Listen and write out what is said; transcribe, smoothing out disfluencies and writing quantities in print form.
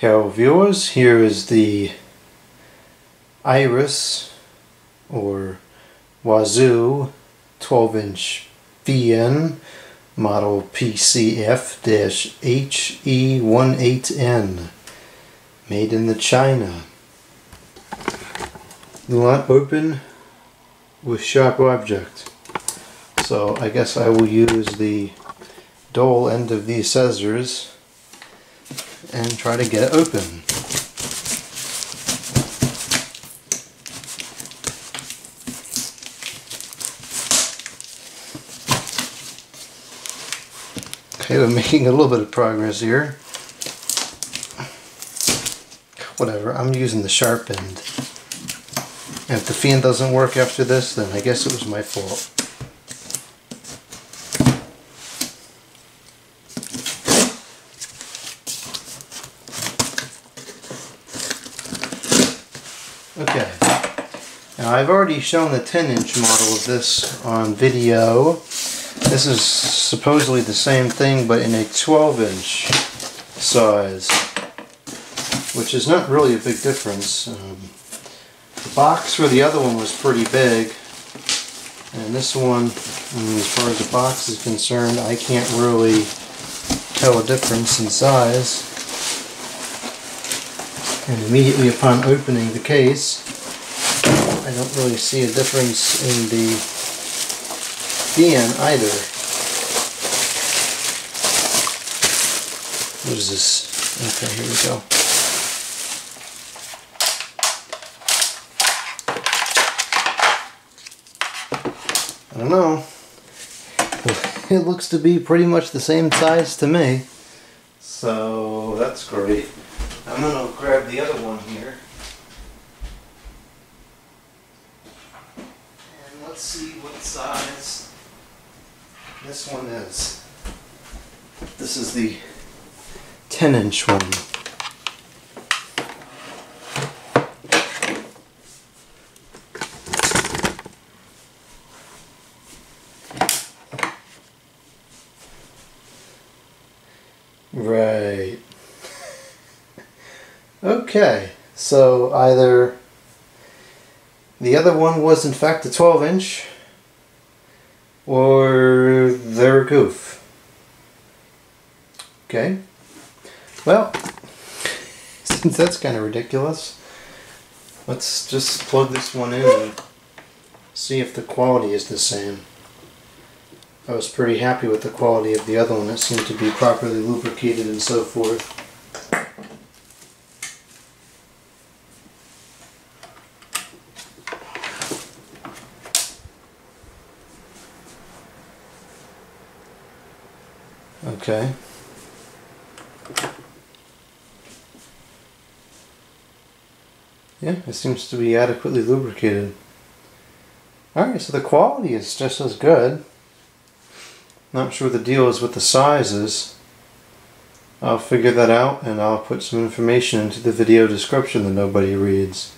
Hello viewers, here is the Iris or WooZoo 12-inch VN model PCF-HE18N made in China. Do not open with sharp object. So I guess I will use the dull end of these scissors and try to get it open. Okay, we're making a little bit of progress here. Whatever, I'm using the sharp end. And if the fan doesn't work after this, then I guess it was my fault. Okay, now I've already shown the 10-inch model of this on video. This is supposedly the same thing but in a 12-inch size, which is not really a big difference. The box for the other one was pretty big, and this one, as far as the box is concerned, I can't really tell a difference in size. And immediately upon opening the case, I don't really see a difference in the fan either. What is this? Okay, here we go. I don't know. It looks to be pretty much the same size to me. So that's great. I'm going to grab the other one here. And let's see what size this one is. This is the 10-inch one. Right. Okay, so either the other one was in fact a 12-inch or they're a goof. Okay, well, since that's kind of ridiculous, let's just plug this one in and see if the quality is the same. I was pretty happy with the quality of the other one. It seemed to be properly lubricated and so forth. Okay. Yeah, it seems to be adequately lubricated. Alright, so the quality is just as good. Not sure what the deal is with the sizes. I'll figure that out and I'll put some information into the video description that nobody reads.